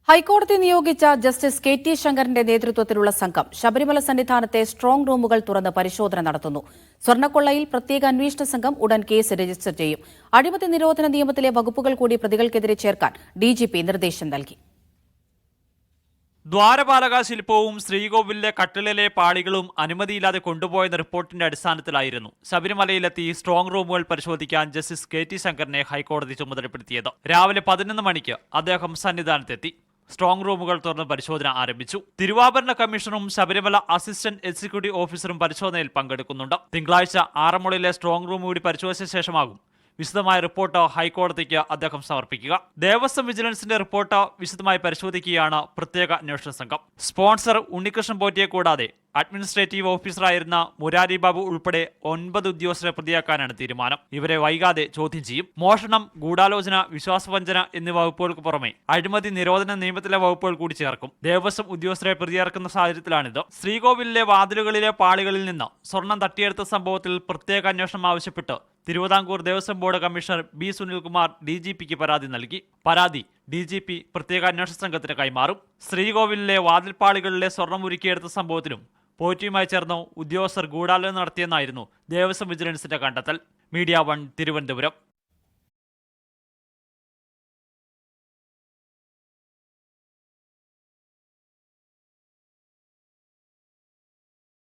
ഹൈക്കോടതി നിയോഗിച്ച justice K T ശങ്കറിന്റെ നേതൃത്വത്തിലുള്ള സംഘം ശബരിമല സന്നിധാനത്തെ സ്ട്രോങ് റൂമുകൾ തുറന്ന് പരിശോധന നടത്തുന്നു. സ്വർണ്ണക്കൊള്ളയിൽ പ്രത്യേക അന്വേഷണ സംഘം ഉടൻ കേസ് രജിസ്റ്റർ ചെയ്യും. അഴിമതി നിരോധന നിയമത്തിലെ വകുപ്പുകൾ കൂടി പ്രതികൾക്കെതിരെ ചേർക്കാൻ ഡിജിപി നിർദ്ദേശം നൽകി. ദ്വാരപാലക ശില്പവും ശ്രീകോവിലിലെ കട്ടിളിലെ പാളികളും അനുമതിയില്ലാതെ കൊണ്ടുപോയെന്ന റിപ്പോർട്ടിന്റെ അടിസ്ഥാനത്തിലായിരുന്നു ശബരിമലയിലെത്തി സ്ട്രോങ് റൂമുകൾ പരിശോധിക്കാൻ ജസ്റ്റിസ് കെ ടി ശങ്കറിനെ ഹൈക്കോടതി ചുമതലപ്പെടുത്തിയത്. രാവിലെ 11 മണിക്ക് അദ്ദേഹം സന്നിധാനത്തെത്തി. സ്ട്രോങ് റൂമുകൾ തുറന്ന് പരിശോധന ആരംഭിച്ചു. തിരുവാഭരണ കമ്മീഷണറും ശബരിമല അസിസ്റ്റന്റ് എക്സിക്യൂട്ടീവ് ഓഫീസറും പരിശോധനയിൽ പങ്കെടുക്കുന്നുണ്ട്. തിങ്കളാഴ്ച ആറന്മുളയിലെ സ്ട്രോങ് റൂം കൂടി പരിശോധിച്ച ശേഷമാകും വിശദമായ റിപ്പോർട്ട് ഹൈക്കോടതിക്ക് അദ്ദേഹം സമർപ്പിക്കുക. ദേവസ്വം വിജിലൻസിന്റെ റിപ്പോർട്ട് വിശദമായി പരിശോധിക്കുകയാണ് പ്രത്യേക അന്വേഷണ സംഘം. സ്പോൺസർ ഉണ്ണികൃഷ്ണൻ പോറ്റിയെ കൂടാതെ അഡ്മിനിസ്ട്രേറ്റീവ് ഓഫീസറായിരുന്ന മുരാരി ബാബു ഉൾപ്പെടെ 9 ഉദ്യോഗസ്ഥരെ പ്രതിയാക്കാനാണ് തീരുമാനം. ഇവരെ വൈകാതെ ചോദ്യം ചെയ്യും. മോഷണം, ഗൂഢാലോചന, വിശ്വാസവഞ്ചന എന്നീ വകുപ്പുകൾക്ക് പുറമെ അഴിമതി നിരോധന നിയമത്തിലെ വകുപ്പുകൾ കൂടി ചേർക്കും. ദേവസ്വം ഉദ്യോഗസ്ഥരെ പ്രതിയേർക്കുന്ന സാഹചര്യത്തിലാണിത്. ശ്രീകോവിലിലെ വാതിലുകളിലെ പാളികളിൽ നിന്ന് സ്വർണം തട്ടിയെടുത്ത സംഭവത്തിൽ പ്രത്യേക അന്വേഷണം ആവശ്യപ്പെട്ട് Travancore Devaswom board commissioner B Sunilkumar ഡിജിപിക്ക് പരാതി നൽകി. പരാതി ഡിജിപി പ്രത്യേക അന്വേഷണ സംഘത്തിന് കൈമാറും. ശ്രീകോവിലിലെ വാതിൽപ്പാളികളിലെ സ്വർണം ഉരുക്കിയെടുത്ത സംഭവത്തിലും പോറ്റിയുമായി ചേർന്ന് ഉദ്യോഗസ്ഥർ ഗൂഢാലോചന നടത്തിയെന്നായിരുന്നു ദേവസ്വം വിജിലൻസിന്റെ കണ്ടെത്തൽ. മീഡിയ 1 തിരുവനന്തപുരം.